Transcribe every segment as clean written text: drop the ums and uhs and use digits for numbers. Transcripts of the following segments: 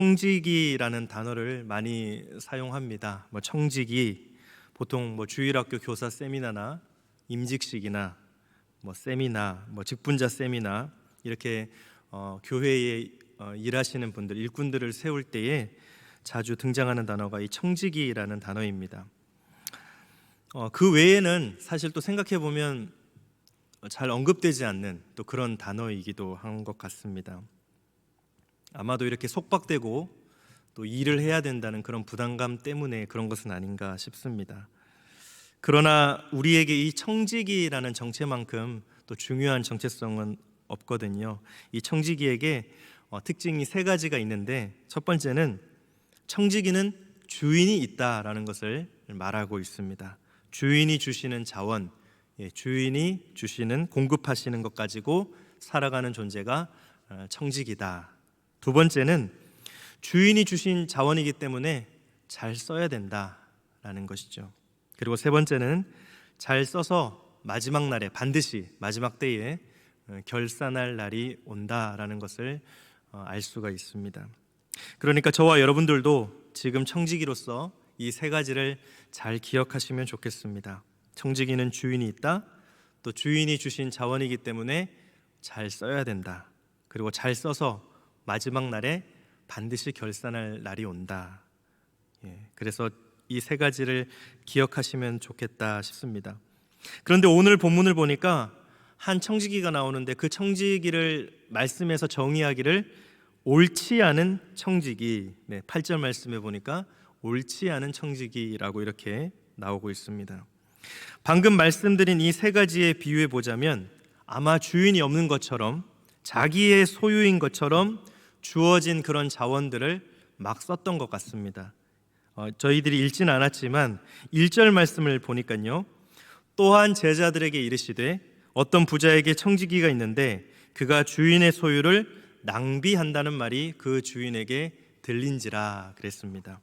청지기라는 단어를 많이 사용합니다. 청지기, 보통 주일학교 교사 세미나나 임직식이나 세미나, 직분자 세미나 이렇게 교회에 일하시는 분들, 일꾼들을 세울 때에 자주 등장하는 단어가 이 청지기라는 단어입니다. 그 외에는 사실 또 생각해 보면 잘 언급되지 않는 또 그런 단어이기도 한 것 같습니다. 아마도 이렇게 속박되고 또 일을 해야 된다는 그런 부담감 때문에 그런 것은 아닌가 싶습니다. 그러나 우리에게 이 청지기라는 정체만큼 또 중요한 정체성은 없거든요. 이 청지기에게 특징이 세 가지가 있는데, 첫 번째는 청지기는 주인이 있다라는 것을 말하고 있습니다. 주인이 주시는 자원, 주인이 주시는 공급하시는 것 가지고 살아가는 존재가 청지기다. 두 번째는 주인이 주신 자원이기 때문에 잘 써야 된다라는 것이죠. 그리고 세 번째는 잘 써서 마지막 날에, 반드시 마지막 때에 결산할 날이 온다라는 것을 알 수가 있습니다. 그러니까 저와 여러분들도 지금 청지기로서 이 세 가지를 잘 기억하시면 좋겠습니다. 청지기는 주인이 있다, 또 주인이 주신 자원이기 때문에 잘 써야 된다, 그리고 잘 써서 마지막 날에 반드시 결산할 날이 온다. 그래서 이 세 가지를 기억하시면 좋겠다 싶습니다. 그런데 오늘 본문을 보니까 한 청지기가 나오는데, 그 청지기를 말씀에서 정의하기를 옳지 않은 청지기, 8절 말씀에 보니까 옳지 않은 청지기라고 이렇게 나오고 있습니다. 방금 말씀드린 이 세 가지의 비유해 보자면 아마 주인이 없는 것처럼, 자기의 소유인 것처럼 주어진 그런 자원들을 막 썼던 것 같습니다. 저희들이 읽지는 않았지만 1절 말씀을 보니까요, 또한 제자들에게 이르시되 어떤 부자에게 청지기가 있는데 그가 주인의 소유를 낭비한다는 말이 그 주인에게 들린지라 그랬습니다.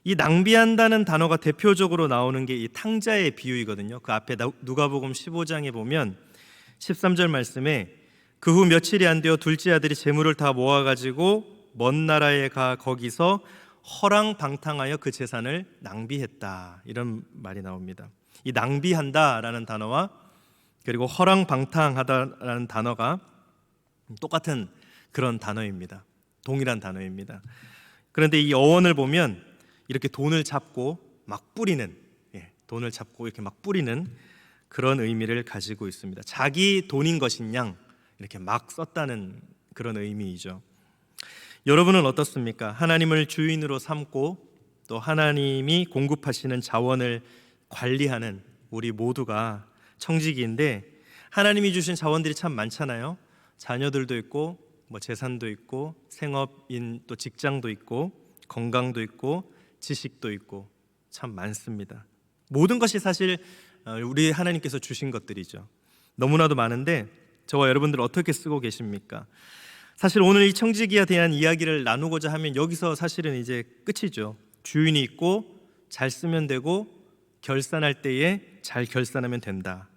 이 낭비한다는 단어가 대표적으로 나오는 게 이 탕자의 비유이거든요. 그 앞에 누가복음 15장에 보면 13절 말씀에 그 후 며칠이 안 되어 둘째 아들이 재물을 다 모아가지고 먼 나라에 가 거기서 허랑방탕하여 그 재산을 낭비했다, 이런 말이 나옵니다. 이 낭비한다라는 단어와 그리고 허랑방탕하다라는 단어가 똑같은 그런 단어입니다. 동일한 단어입니다. 그런데 이 어원을 보면 이렇게 돈을 잡고 막 뿌리는, 돈을 잡고 이렇게 막 뿌리는 그런 의미를 가지고 있습니다. 자기 돈인 것인 양 이렇게 막 썼다는 그런 의미이죠. 여러분은 어떻습니까? 하나님을 주인으로 삼고 또 하나님이 공급하시는 자원을 관리하는 우리 모두가 청지기인데, 하나님이 주신 자원들이 참 많잖아요. 자녀들도 있고 재산도 있고 생업인 또 직장도 있고 건강도 있고 지식도 있고 참 많습니다. 모든 것이 사실 우리 하나님께서 주신 것들이죠. 너무나도 많은데 저와 여러분들 어떻게 쓰고 계십니까? 사실 오늘 이 청지기에 대한 이야기를 나누고자 하면 여기서 사실은 이제 끝이죠. 주인이 있고 잘 쓰면 되고 결산할 때에 잘 결산하면 된다.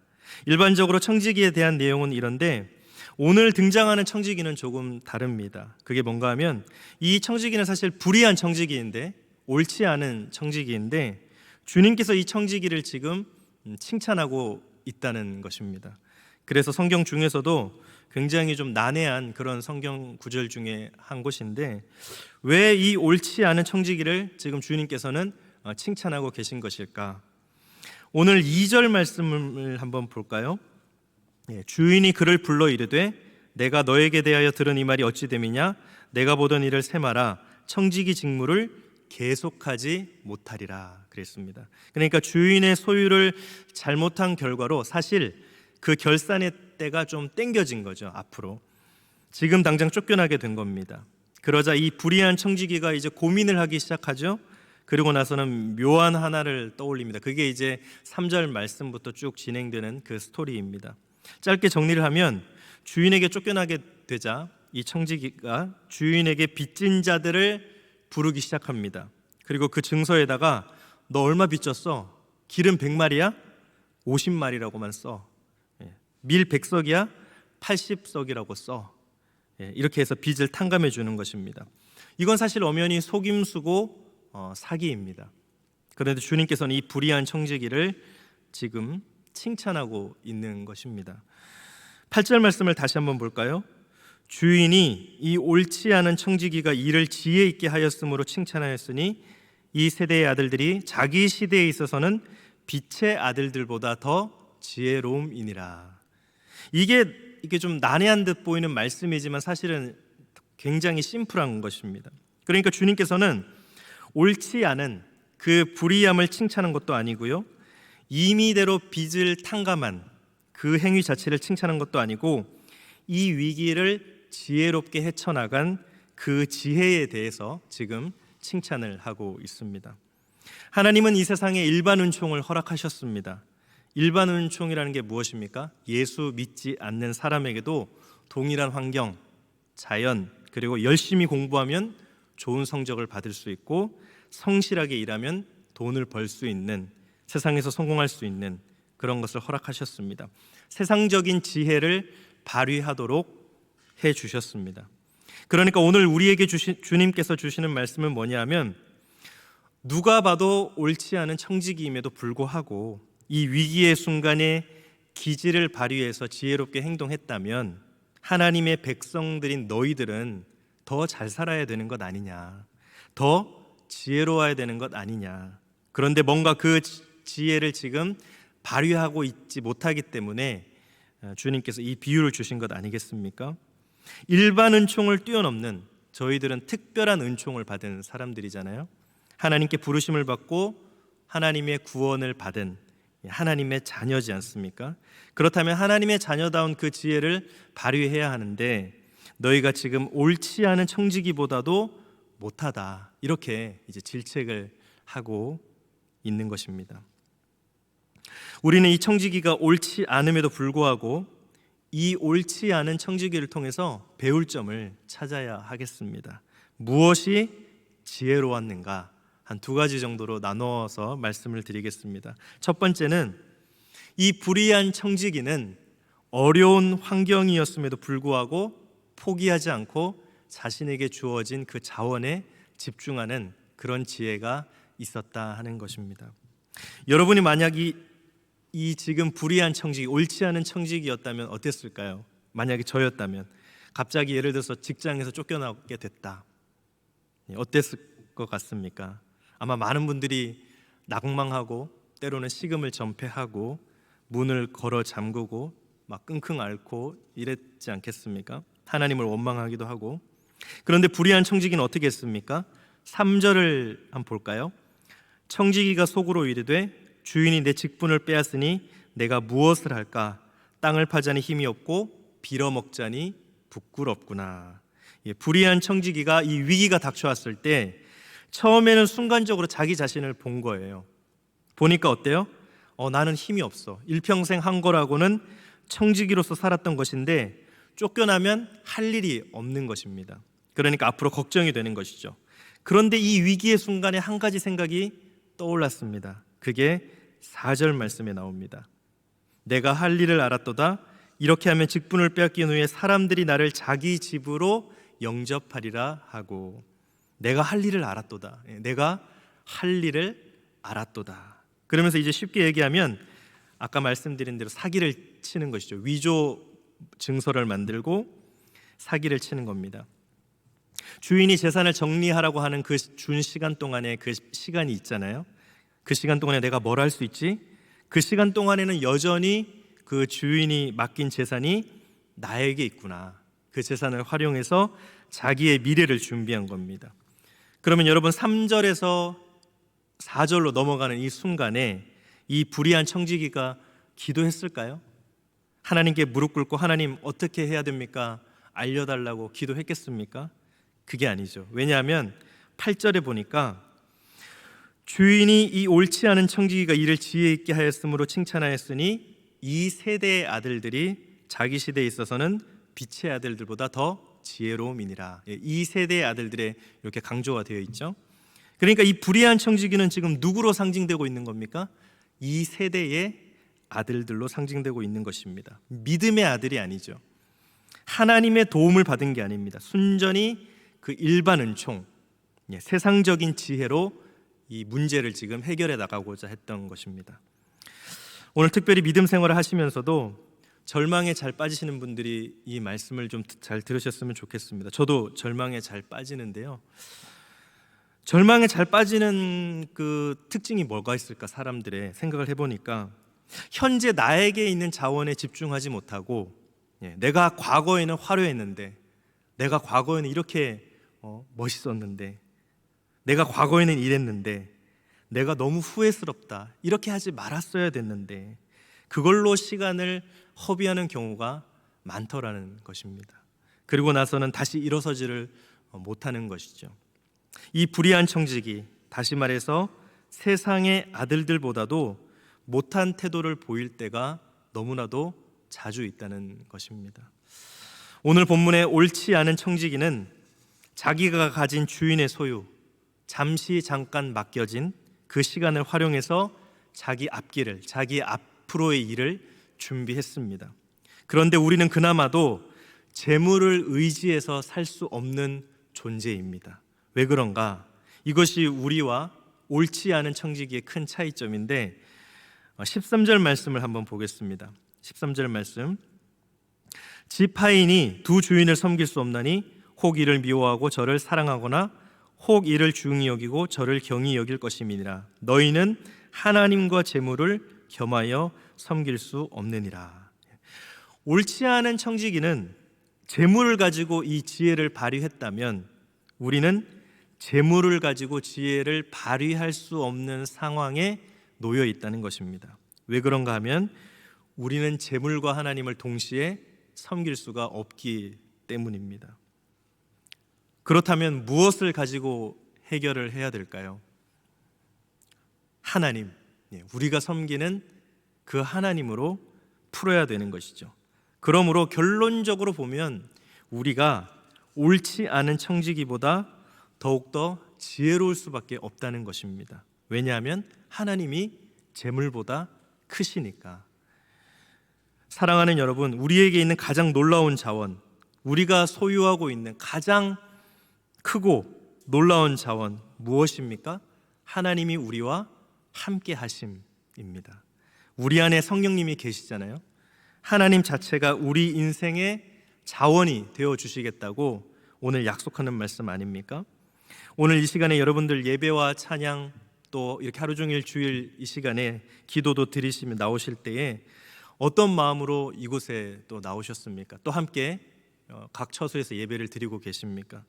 일반적으로 청지기에 대한 내용은 이런데, 오늘 등장하는 청지기는 조금 다릅니다. 그게 뭔가 하면 이 청지기는 사실 불의한 청지기인데, 옳지 않은 청지기인데, 주님께서 이 청지기를 지금 칭찬하고 있다는 것입니다. 그래서 성경 중에서도 굉장히 좀 난해한 그런 성경 구절 중에 한 곳인데, 왜 이 옳지 않은 청지기를 지금 주님께서는 칭찬하고 계신 것일까? 오늘 2절 말씀을 한번 볼까요? 주인이 그를 불러 이르되 내가 너에게 대하여 들은 이 말이 어찌 됨이냐? 내가 보던 일을 세마라. 청지기 직무를 계속하지 못하리라 그랬습니다. 그러니까 주인의 소유를 잘못한 결과로 사실 그 결산의 때가 좀 땡겨진 거죠. 앞으로 지금 당장 쫓겨나게 된 겁니다. 그러자 이 불의한 청지기가 이제 고민을 하기 시작하죠. 그리고 나서는 묘한 하나를 떠올립니다. 그게 이제 3절 말씀부터 쭉 진행되는 그 스토리입니다. 짧게 정리를 하면 주인에게 쫓겨나게 되자 이 청지기가 주인에게 빚진 자들을 부르기 시작합니다. 그리고 그 증서에다가 너 얼마 빚졌어? 기름 100마리야? 50마리라고만 써. 밀 100석이야? 80석이라고 써. 이렇게 해서 빚을 탕감해 주는 것입니다. 이건 사실 엄연히 속임수고 사기입니다. 그런데 주님께서는 이 불의한 청지기를 지금 칭찬하고 있는 것입니다. 8절 말씀을 다시 한번 볼까요? 주인이 이 옳지 않은 청지기가 이를 지혜 있게 하였으므로 칭찬하였으니 이 세대의 아들들이 자기 시대에 있어서는 빛의 아들들보다 더 지혜로움이니라. 이게 좀 난해한 듯 보이는 말씀이지만 사실은 굉장히 심플한 것입니다. 그러니까 주님께서는 옳지 않은 그 불의함을 칭찬한 것도 아니고요, 임의대로 빚을 탕감한 그 행위 자체를 칭찬한 것도 아니고, 이 위기를 지혜롭게 헤쳐나간 그 지혜에 대해서 지금 칭찬을 하고 있습니다. 하나님은 이 세상에 일반 은총을 허락하셨습니다. 일반 은총이라는 게 무엇입니까? 예수 믿지 않는 사람에게도 동일한 환경, 자연, 그리고 열심히 공부하면 좋은 성적을 받을 수 있고 성실하게 일하면 돈을 벌 수 있는, 세상에서 성공할 수 있는 그런 것을 허락하셨습니다. 세상적인 지혜를 발휘하도록 해주셨습니다. 그러니까 오늘 우리에게 주님께서 주시는 말씀은 뭐냐면, 누가 봐도 옳지 않은 청지기임에도 불구하고 이 위기의 순간에 기지를 발휘해서 지혜롭게 행동했다면 하나님의 백성들인 너희들은 더 잘 살아야 되는 것 아니냐, 더 지혜로워야 되는 것 아니냐. 그런데 뭔가 그 지혜를 지금 발휘하고 있지 못하기 때문에 주님께서 이 비유를 주신 것 아니겠습니까? 일반 은총을 뛰어넘는 저희들은 특별한 은총을 받은 사람들이잖아요. 하나님께 부르심을 받고 하나님의 구원을 받은 하나님의 자녀지 않습니까? 그렇다면 하나님의 자녀다운 그 지혜를 발휘해야 하는데, 너희가 지금 옳지 않은 청지기보다도 못하다, 이렇게 이제 질책을 하고 있는 것입니다. 우리는 이 청지기가 옳지 않음에도 불구하고 이 옳지 않은 청지기를 통해서 배울 점을 찾아야 하겠습니다. 무엇이 지혜로웠는가? 한 두 가지 정도로 나누어서 말씀을 드리겠습니다. 첫 번째는, 이 불의한 청지기는 어려운 환경이었음에도 불구하고 포기하지 않고 자신에게 주어진 그 자원에 집중하는 그런 지혜가 있었다 하는 것입니다. 여러분이 만약 이 지금 불의한 청지기, 옳지 않은 청지기였다면 어땠을까요? 만약에 저였다면, 갑자기 예를 들어서 직장에서 쫓겨나게 됐다, 어땠을 것 같습니까? 아마 많은 분들이 낙망하고 때로는 식음을 전폐하고 문을 걸어 잠그고 막 끙끙 앓고 이랬지 않겠습니까? 하나님을 원망하기도 하고. 그런데 불의한 청지기는 어떻게 했습니까? 3절을 한번 볼까요? 청지기가 속으로 이르되 주인이 내 직분을 빼앗으니 내가 무엇을 할까? 땅을 파자니 힘이 없고 빌어먹자니 부끄럽구나. 불의한 청지기가 이 위기가 닥쳐왔을 때 처음에는 순간적으로 자기 자신을 본 거예요. 보니까 어때요? 나는 힘이 없어. 일평생 한 거라고는 청지기로서 살았던 것인데 쫓겨나면 할 일이 없는 것입니다. 그러니까 앞으로 걱정이 되는 것이죠. 그런데 이 위기의 순간에 한 가지 생각이 떠올랐습니다. 그게 4절 말씀에 나옵니다. 내가 할 일을 알았도다. 이렇게 하면 직분을 빼앗긴 후에 사람들이 나를 자기 집으로 영접하리라 하고. 내가 할 일을 알았도다. 내가 할 일을 알았도다. 그러면서 이제 쉽게 얘기하면 아까 말씀드린 대로 사기를 치는 것이죠. 위조 증서를 만들고 사기를 치는 겁니다. 주인이 재산을 정리하라고 하는 그 준 시간 동안에 그 시간이 있잖아요. 그 시간 동안에 내가 뭘 할 수 있지? 그 시간 동안에는 여전히 그 주인이 맡긴 재산이 나에게 있구나. 그 재산을 활용해서 자기의 미래를 준비한 겁니다. 그러면 여러분 3절에서 4절로 넘어가는 이 순간에 이 불의한 청지기가 기도했을까요? 하나님께 무릎 꿇고 하나님 어떻게 해야 됩니까? 알려달라고 기도했겠습니까? 그게 아니죠. 왜냐하면 8절에 보니까 주인이 이 옳지 않은 청지기가 이를 지혜 있게 하였으므로 칭찬하였으니 이 세대의 아들들이 자기 시대에 있어서는 빛의 아들들보다 더 지혜로움이니라. 이 세대의 아들들에 이렇게 강조가 되어 있죠. 그러니까 이 불의한 청지기는 지금 누구로 상징되고 있는 겁니까? 이 세대의 아들들로 상징되고 있는 것입니다. 믿음의 아들이 아니죠. 하나님의 도움을 받은 게 아닙니다. 순전히 그 일반 은총, 세상적인 지혜로 이 문제를 지금 해결해 나가고자 했던 것입니다. 오늘 특별히 믿음 생활을 하시면서도 절망에 잘 빠지시는 분들이 이 말씀을 좀 잘 들으셨으면 좋겠습니다. 저도 절망에 잘 빠지는데요. 절망에 잘 빠지는 그 특징이 뭐가 있을까? 사람들의 생각을 해보니까 현재 나에게 있는 자원에 집중하지 못하고 내가 과거에는 화려했는데, 내가 과거에는 이렇게 멋있었는데, 내가 과거에는 이랬는데, 내가 너무 후회스럽다, 이렇게 하지 말았어야 됐는데, 그걸로 시간을 허비하는 경우가 많더라는 것입니다. 그리고 나서는 다시 일어서지를 못하는 것이죠. 이 불의한 청지기, 다시 말해서 세상의 아들들보다도 못한 태도를 보일 때가 너무나도 자주 있다는 것입니다. 오늘 본문의 옳지 않은 청지기는 자기가 가진 주인의 소유, 잠깐 맡겨진 그 시간을 활용해서 자기 앞길을, 자기 앞으로의 일을 준비했습니다. 그런데 우리는 그나마도 재물을 의지해서 살 수 없는 존재입니다. 왜 그런가? 이것이 우리와 옳지 않은 청지기의 큰 차이점인데 13절 말씀을 한번 보겠습니다. 13절 말씀, 지파인이 두 주인을 섬길 수 없나니 혹 이를 미워하고 저를 사랑하거나 혹 이를 중히 여기고 저를 경히 여길 것임이니라. 너희는 하나님과 재물을 겸하여 섬길 수 없느니라. 옳지 않은 청지기는 재물을 가지고 이 지혜를 발휘했다면 우리는 재물을 가지고 지혜를 발휘할 수 없는 상황에 놓여 있다는 것입니다. 왜 그런가 하면 우리는 재물과 하나님을 동시에 섬길 수가 없기 때문입니다. 그렇다면 무엇을 가지고 해결을 해야 될까요? 하나님, 우리가 섬기는 그 하나님으로 풀어야 되는 것이죠. 그러므로 결론적으로 보면 우리가 옳지 않은 청지기보다 더욱더 지혜로울 수밖에 없다는 것입니다. 왜냐하면 하나님이 재물보다 크시니까. 사랑하는 여러분, 우리에게 있는 가장 놀라운 자원, 우리가 소유하고 있는 가장 크고 놀라운 자원 무엇입니까? 하나님이 우리와 함께 하심입니다. 우리 안에 성령님이 계시잖아요. 하나님 자체가 우리 인생의 자원이 되어 주시겠다고 오늘 약속하는 말씀 아닙니까? 오늘 이 시간에 여러분들 예배와 찬양 또 이렇게 하루 종일 주일 이 시간에 기도도 드리시며 나오실 때에 어떤 마음으로 이곳에 또 나오셨습니까? 또 함께 각 처소에서 예배를 드리고 계십니까?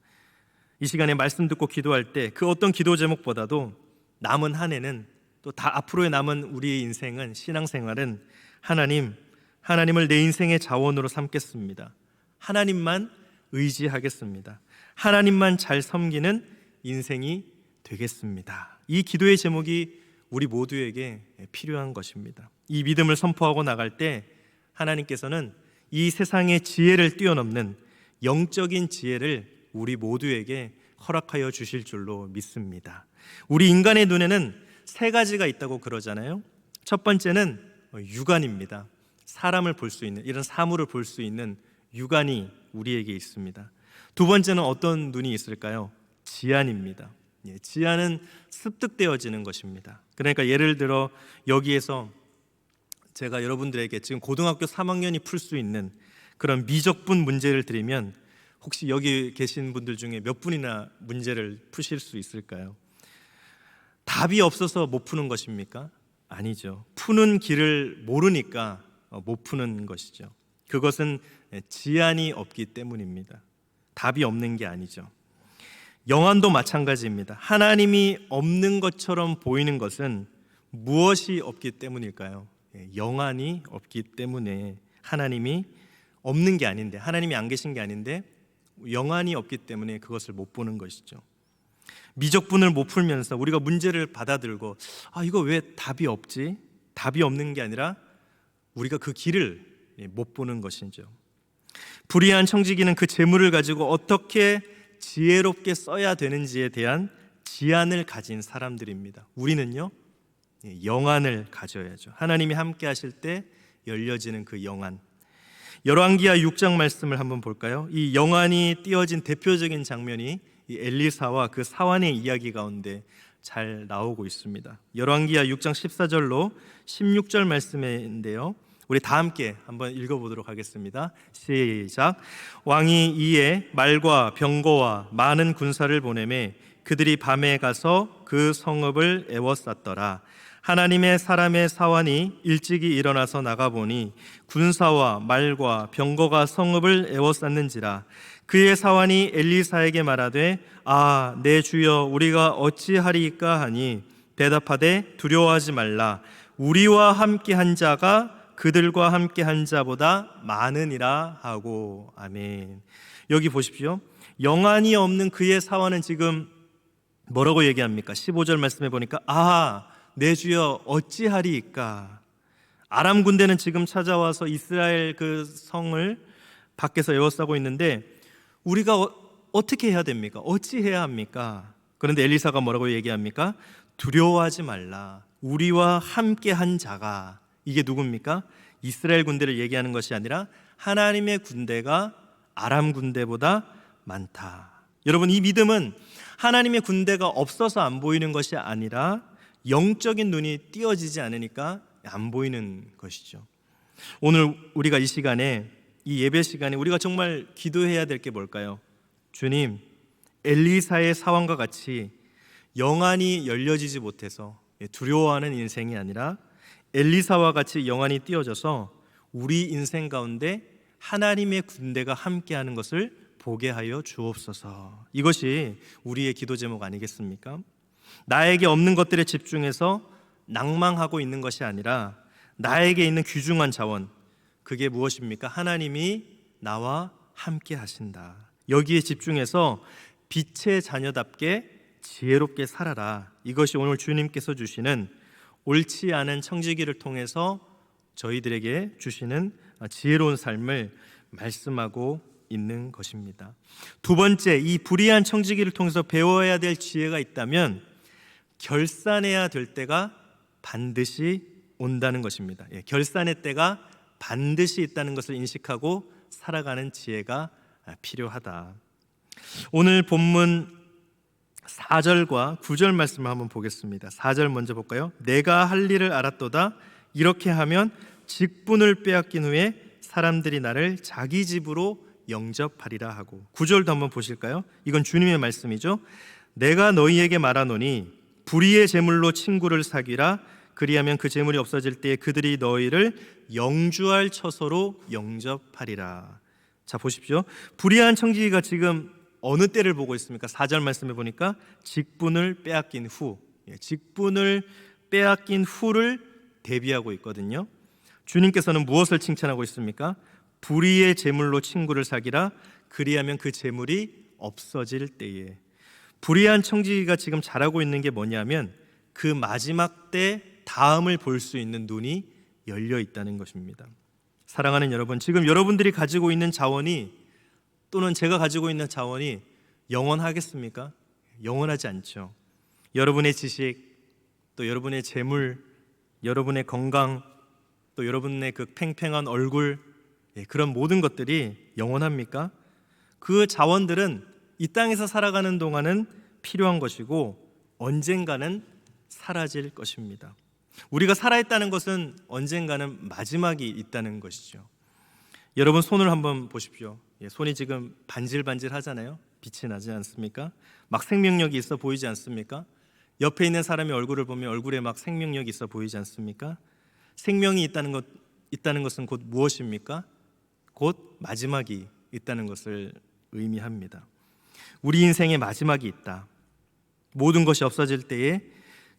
이 시간에 말씀 듣고 기도할 때 그 어떤 기도 제목보다도 남은 한 해는 또 다 앞으로의 남은 우리의 인생은, 신앙생활은 하나님을 내 인생의 자원으로 삼겠습니다. 하나님만 의지하겠습니다. 하나님만 잘 섬기는 인생이 되겠습니다. 이 기도의 제목이 우리 모두에게 필요한 것입니다. 이 믿음을 선포하고 나갈 때 하나님께서는 이 세상의 지혜를 뛰어넘는 영적인 지혜를 우리 모두에게 허락하여 주실 줄로 믿습니다. 우리 인간의 눈에는 세 가지가 있다고 그러잖아요. 첫 번째는 육안입니다. 사람을 볼 수 있는, 이런 사물을 볼 수 있는 육안이 우리에게 있습니다. 두 번째는 어떤 눈이 있을까요? 지안입니다. 지안은 습득되어지는 것입니다. 그러니까 예를 들어 여기에서 제가 여러분들에게 지금 고등학교 3학년이 풀 수 있는 그런 미적분 문제를 드리면 혹시 여기 계신 분들 중에 몇 분이나 문제를 푸실 수 있을까요? 답이 없어서 못 푸는 것입니까? 아니죠. 푸는 길을 모르니까 못 푸는 것이죠. 그것은 지안이 없기 때문입니다. 답이 없는 게 아니죠. 영안도 마찬가지입니다. 하나님이 없는 것처럼 보이는 것은 무엇이 없기 때문일까요? 영안이 없기 때문에 하나님이 없는 게 아닌데, 하나님이 안 계신 게 아닌데 영안이 없기 때문에 그것을 못 보는 것이죠. 미적분을 못 풀면서 우리가 문제를 받아들고 이거 왜 답이 없지? 답이 없는 게 아니라 우리가 그 길을 못 보는 것이죠. 불의한 청지기는 그 재물을 가지고 어떻게 지혜롭게 써야 되는지에 대한 지안을 가진 사람들입니다. 우리는요, 영안을 가져야죠. 하나님이 함께 하실 때 열려지는 그 영안. 열왕기하 6장 말씀을 한번 볼까요? 이 영안이 띄어진 대표적인 장면이 이 엘리사와 그 사환의 이야기 가운데 잘 나오고 있습니다. 열왕기하 6장 14절로 16절 말씀인데요, 우리 다 함께 한번 읽어보도록 하겠습니다. 시작. 왕이 이에 말과 병거와 많은 군사를 보내매 그들이 밤에 가서 그 성읍을 에워쌌더라. 하나님의 사람의 사환이 일찍이 일어나서 나가보니 군사와 말과 병거가 성읍을 에워쌌는지라. 그의 사환이 엘리사에게 말하되 아, 내 주여, 우리가 어찌하리이까 하니 대답하되 두려워하지 말라. 우리와 함께 한 자가 그들과 함께 한 자보다 많으니라 하고. 아멘. 여기 보십시오. 영안이 없는 그의 사환은 지금 뭐라고 얘기합니까? 15절 말씀해 보니까 아, 내 주여, 어찌하리이까. 아람 군대는 지금 찾아와서 이스라엘 그 성을 밖에서 에워싸고 있는데 우리가 어떻게 해야 됩니까? 어찌해야 합니까? 그런데 엘리사가 뭐라고 얘기합니까? 두려워하지 말라. 우리와 함께 한 자가, 이게 누굽니까? 이스라엘 군대를 얘기하는 것이 아니라 하나님의 군대가 아람 군대보다 많다. 여러분, 이 믿음은 하나님의 군대가 없어서 안 보이는 것이 아니라 영적인 눈이 띄어지지 않으니까 안 보이는 것이죠. 오늘 우리가 이 시간에, 이 예배 시간에 우리가 정말 기도해야 될 게 뭘까요? 주님, 엘리사의 사환과 같이 영안이 열려지지 못해서 두려워하는 인생이 아니라 엘리사와 같이 영안이 띄어져서 우리 인생 가운데 하나님의 군대가 함께하는 것을 보게 하여 주옵소서. 이것이 우리의 기도 제목 아니겠습니까? 나에게 없는 것들에 집중해서 낭망하고 있는 것이 아니라 나에게 있는 귀중한 자원, 그게 무엇입니까? 하나님이 나와 함께 하신다. 여기에 집중해서 빛의 자녀답게 지혜롭게 살아라. 이것이 오늘 주님께서 주시는 옳지 않은 청지기를 통해서 저희들에게 주시는 지혜로운 삶을 말씀하고 있는 것입니다. 두 번째, 이 불의한 청지기를 통해서 배워야 될 지혜가 있다면 결산해야 될 때가 반드시 온다는 것입니다. 결산의 때가 반드시 있다는 것을 인식하고 살아가는 지혜가 필요하다. 오늘 본문 4절과 9절 말씀을 한번 보겠습니다. 4절 먼저 볼까요? 내가 할 일을 알았도다. 이렇게 하면 직분을 빼앗긴 후에 사람들이 나를 자기 집으로 영접하리라 하고. 9절도 한번 보실까요? 이건 주님의 말씀이죠. 내가 너희에게 말하노니 불의의 제물로 친구를 사귀라. 그리하면 그 제물이 없어질 때에 그들이 너희를 영주할 처소로 영접하리라. 자, 보십시오. 불의한 청지기가 지금 어느 때를 보고 있습니까? 4절 말씀해 보니까 직분을 빼앗긴 후, 직분을 빼앗긴 후를 대비하고 있거든요. 주님께서는 무엇을 칭찬하고 있습니까? 불의의 제물로 친구를 사귀라. 그리하면 그 제물이 없어질 때에. 불의한 청지기가 지금 잘하고 있는 게 뭐냐면 그 마지막 때 다음을 볼 수 있는 눈이 열려 있다는 것입니다. 사랑하는 여러분, 지금 여러분들이 가지고 있는 자원이, 또는 제가 가지고 있는 자원이 영원하겠습니까? 영원하지 않죠. 여러분의 지식, 또 여러분의 재물, 여러분의 건강, 또 여러분의 그 팽팽한 얼굴, 그런 모든 것들이 영원합니까? 그 자원들은 이 땅에서 살아가는 동안은 필요한 것이고 언젠가는 사라질 것입니다. 우리가 살아있다는 것은 언젠가는 마지막이 있다는 것이죠. 여러분, 손을 한번 보십시오. 손이 지금 반질반질 하잖아요. 빛이 나지 않습니까? 막 생명력이 있어 보이지 않습니까? 옆에 있는 사람의 얼굴을 보면 얼굴에 막 생명력이 있어 보이지 않습니까? 생명이 있다는 것은 곧 무엇입니까? 곧 마지막이 있다는 것을 의미합니다. 우리 인생에 마지막이 있다. 모든 것이 없어질 때에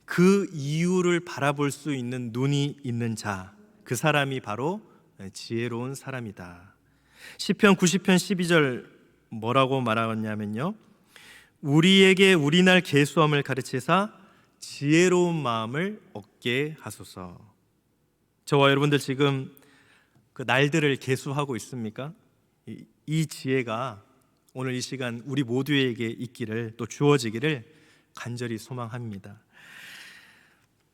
그 이유를 바라볼 수 있는 눈이 있는 자, 그 사람이 바로 지혜로운 사람이다. 시편 90편 12절 뭐라고 말하냐면요, 우리에게 우리날 계수함을 가르치사 지혜로운 마음을 얻게 하소서. 저와 여러분들 지금 그 날들을 계수하고 있습니까? 이 지혜가 오늘 이 시간 우리 모두에게 있기를, 또 주어지기를 간절히 소망합니다.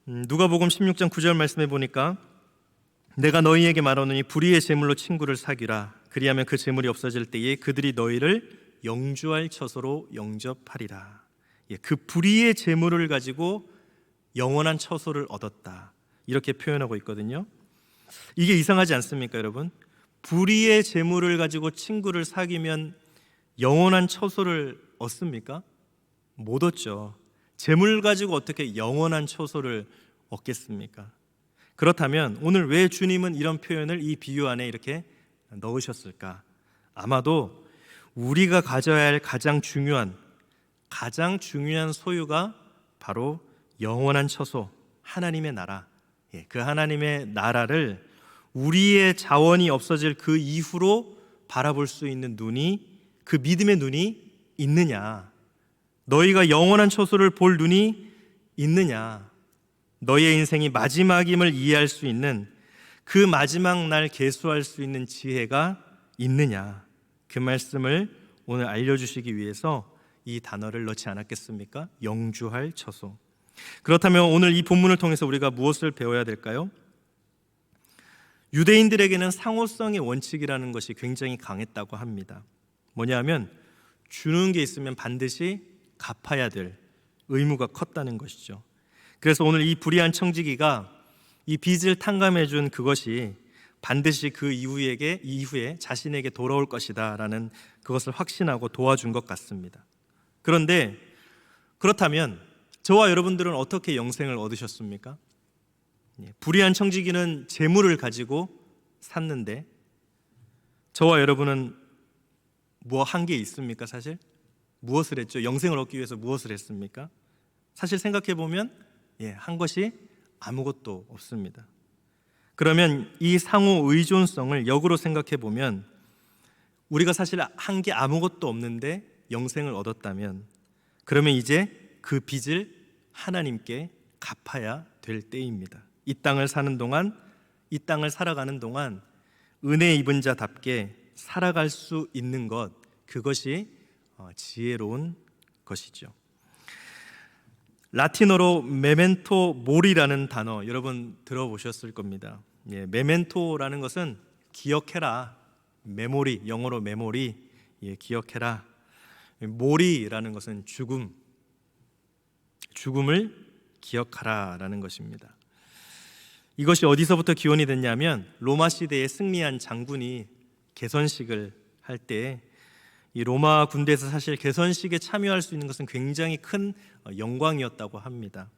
누가복음 16장 9절 말씀해 보니까 내가 너희에게 말하노니 불의의 제물로 친구를 사귀라. 그리하면 그 제물이 없어질 때에 그들이 너희를 영주할 처소로 영접하리라. 그 불의의 제물을 가지고 영원한 처소를 얻었다, 이렇게 표현하고 있거든요. 이게 이상하지 않습니까, 여러분? 불의의 제물을 가지고 친구를 사귀면 영원한 처소를 얻습니까? 못 얻죠. 제물 가지고 어떻게 영원한 처소를 얻겠습니까? 그렇다면 오늘 왜 주님은 이런 표현을 이 비유 안에 이렇게 넣으셨을까? 아마도 우리가 가져야 할 가장 중요한 소유가 바로 영원한 처소, 하나님의 나라. 그 하나님의 나라를 우리의 자원이 없어질 그 이후로 바라볼 수 있는 눈이, 그 믿음의 눈이 있느냐? 너희가 영원한 처소를 볼 눈이 있느냐? 너희의 인생이 마지막임을 이해할 수 있는, 그 마지막 날 계수할 수 있는 지혜가 있느냐? 그 말씀을 오늘 알려주시기 위해서 이 단어를 넣지 않았겠습니까? 영주할 처소. 그렇다면 오늘 이 본문을 통해서 우리가 무엇을 배워야 될까요? 유대인들에게는 상호성의 원칙이라는 것이 굉장히 강했다고 합니다. 뭐냐면 주는 게 있으면 반드시 갚아야 될 의무가 컸다는 것이죠. 그래서 오늘 이 불의한 청지기가 이 빚을 탕감해 준 그것이 반드시 그 이후에 자신에게 돌아올 것이다 라는 그것을 확신하고 도와준 것 같습니다. 그런데 그렇다면 저와 여러분들은 어떻게 영생을 얻으셨습니까? 불의한 청지기는 재물을 가지고 샀는데 저와 여러분은 뭐 한 게 있습니까? 사실 무엇을 했죠? 영생을 얻기 위해서 무엇을 했습니까? 사실 생각해 보면 한 것이 아무것도 없습니다. 그러면 이 상호 의존성을 역으로 생각해 보면 우리가 사실 한 게 아무것도 없는데 영생을 얻었다면, 그러면 이제 그 빚을 하나님께 갚아야 될 때입니다. 이 땅을 사는 동안, 이 땅을 살아가는 동안 은혜 입은 자답게 살아갈 수 있는 것, 그것이 지혜로운 것이죠. 라틴어로 메멘토 모리라는 단어 여러분 들어보셨을 겁니다. 메멘토라는 것은 기억해라, 메모리, 영어로 메모리, 기억해라. 모리라는 것은 죽음을 기억하라라는 것입니다. 이것이 어디서부터 기원이 됐냐면 로마 시대에 승리한 장군이 개선식을 할 때 이 로마 군대에서 사실 개선식에 참여할 수 있는 것은 굉장히 큰 영광이었다고 합니다.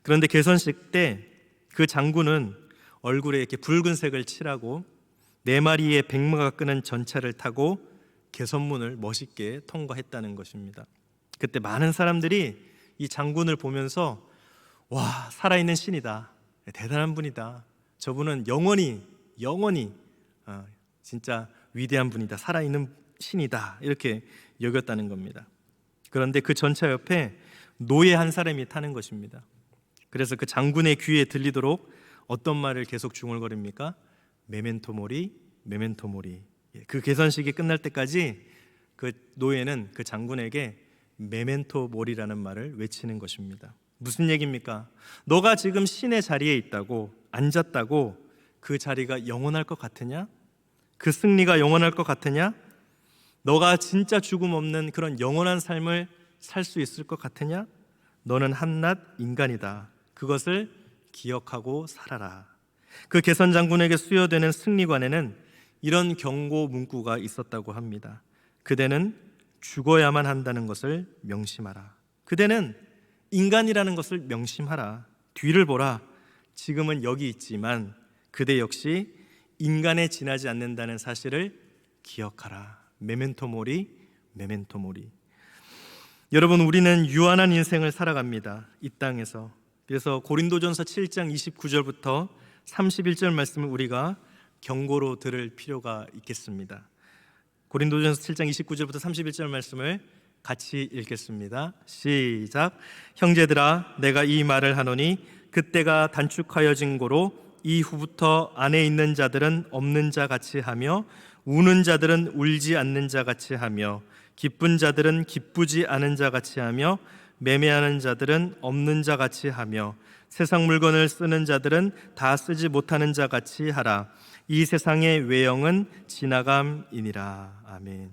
그런데 개선식 때 그 장군은 얼굴에 이렇게 붉은색을 칠하고 4마리의 백마가 끄는 전차를 타고 개선문을 멋있게 통과했다는 것입니다. 그때 많은 사람들이 이 장군을 보면서 와, 살아있는 신이다, 대단한 분이다, 저분은 영원히 진짜 위대한 분이다, 살아있는 신이다, 이렇게 여겼다는 겁니다. 그런데 그 전차 옆에 노예 한 사람이 타는 것입니다. 그래서 그 장군의 귀에 들리도록 어떤 말을 계속 중얼거립니까? 메멘토 모리, 메멘토 모리. 그 개선식이 끝날 때까지 그 노예는 그 장군에게 메멘토 모리라는 말을 외치는 것입니다. 무슨 얘기입니까? 너가 지금 신의 자리에 있다고, 앉았다고 그 자리가 영원할 것 같으냐? 그 승리가 영원할 것 같으냐? 너가 진짜 죽음 없는 그런 영원한 삶을 살 수 있을 것 같으냐? 너는 한낱 인간이다. 그것을 기억하고 살아라. 그 개선 장군에게 수여되는 승리관에는 이런 경고 문구가 있었다고 합니다. 그대는 죽어야만 한다는 것을 명심하라. 그대는 인간이라는 것을 명심하라. 뒤를 보라. 지금은 여기 있지만 그대 역시 인간에 지나지 않는다는 사실을 기억하라. 메멘토 모리, 메멘토 모리. 여러분, 우리는 유한한 인생을 살아갑니다. 이 땅에서. 그래서 고린도전서 7장 29절부터 31절 말씀을 우리가 경고로 들을 필요가 있겠습니다. 고린도전서 7장 29절부터 31절 말씀을 같이 읽겠습니다. 시작. 형제들아, 내가 이 말을 하노니 그때가 단축하여진 고로 이후부터 안에 있는 자들은 없는 자 같이 하며 우는 자들은 울지 않는 자 같이 하며 기쁜 자들은 기쁘지 않은 자 같이 하며 매매하는 자들은 없는 자 같이 하며 세상 물건을 쓰는 자들은 다 쓰지 못하는 자 같이 하라. 이 세상의 외형은 지나감이니라. 아멘.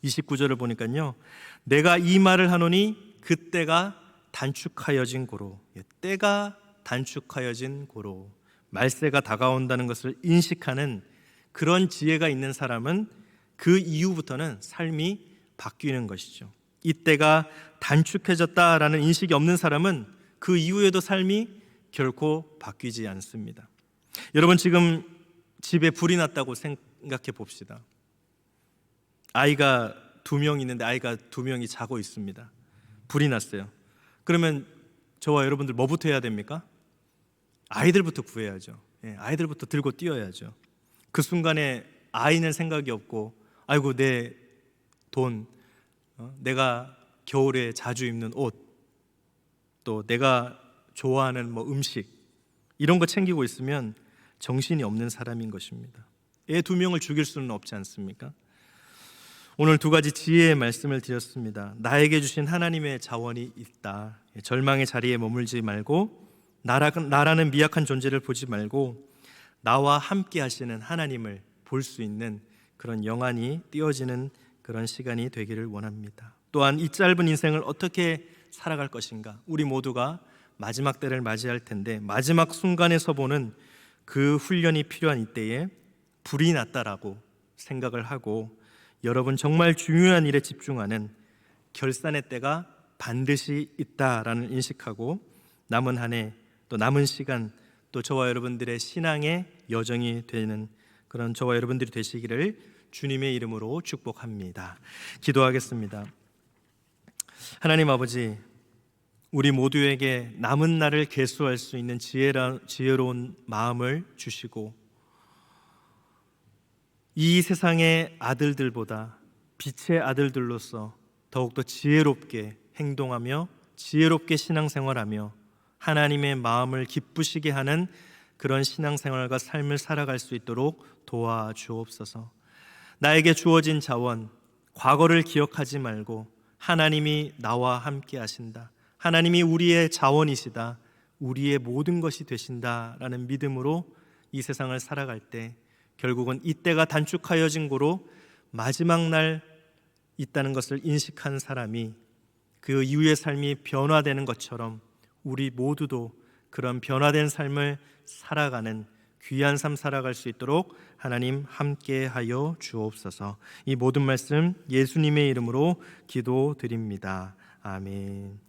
29절을 보니까요, 내가 이 말을 하노니 그때가 단축하여진 고로, 때가 단축하여진 고로, 말세가 다가온다는 것을 인식하는 그런 지혜가 있는 사람은 그 이후부터는 삶이 바뀌는 것이죠. 이때가 단축해졌다라는 인식이 없는 사람은 그 이후에도 삶이 결코 바뀌지 않습니다. 여러분, 지금 집에 불이 났다고 생각해 봅시다. 아이가 2명 있는데 아이가 2명이 자고 있습니다. 불이 났어요. 그러면 저와 여러분들 뭐부터 해야 됩니까? 아이들부터 구해야죠. 아이들부터 들고 뛰어야죠. 그 순간에 아이는 생각이 없고, 아이고 내 돈, 내가 겨울에 자주 입는 옷, 또 내가 좋아하는 음식, 이런 거 챙기고 있으면 정신이 없는 사람인 것입니다. 애 2명을 죽일 수는 없지 않습니까? 오늘 2가지 지혜의 말씀을 드렸습니다. 나에게 주신 하나님의 자원이 있다. 절망의 자리에 머물지 말고, 나라는 미약한 존재를 보지 말고 나와 함께 하시는 하나님을 볼 수 있는 그런 영안이 띄어지는 그런 시간이 되기를 원합니다. 또한 이 짧은 인생을 어떻게 살아갈 것인가, 우리 모두가 마지막 때를 맞이할 텐데 마지막 순간에서 보는 그 훈련이 필요한 이때에 불이 났다라고 생각을 하고, 여러분 정말 중요한 일에 집중하는 결산의 때가 반드시 있다라는 인식하고, 남은 한 해, 또 남은 시간, 또 저와 여러분들의 신앙의 여정이 되는 그런 저와 여러분들이 되시기를 주님의 이름으로 축복합니다. 기도하겠습니다. 하나님 아버지, 우리 모두에게 남은 날을 계수할 수 있는 지혜로운 마음을 주시고, 이 세상의 아들들보다 빛의 아들들로서 더욱더 지혜롭게 행동하며 지혜롭게 신앙생활하며 하나님의 마음을 기쁘시게 하는 그런 신앙생활과 삶을 살아갈 수 있도록 도와주옵소서. 나에게 주어진 자원, 과거를 기억하지 말고 하나님이 나와 함께 하신다, 하나님이 우리의 자원이시다, 우리의 모든 것이 되신다라는 믿음으로 이 세상을 살아갈 때 결국은 이때가 단축하여진 고로 마지막 날 있다는 것을 인식한 사람이 그 이후의 삶이 변화되는 것처럼 우리 모두도 그런 변화된 삶을 살아가는 귀한 삶 살아갈 수 있도록 하나님 함께하여 주옵소서. 이 모든 말씀 예수님의 이름으로 기도드립니다. 아멘.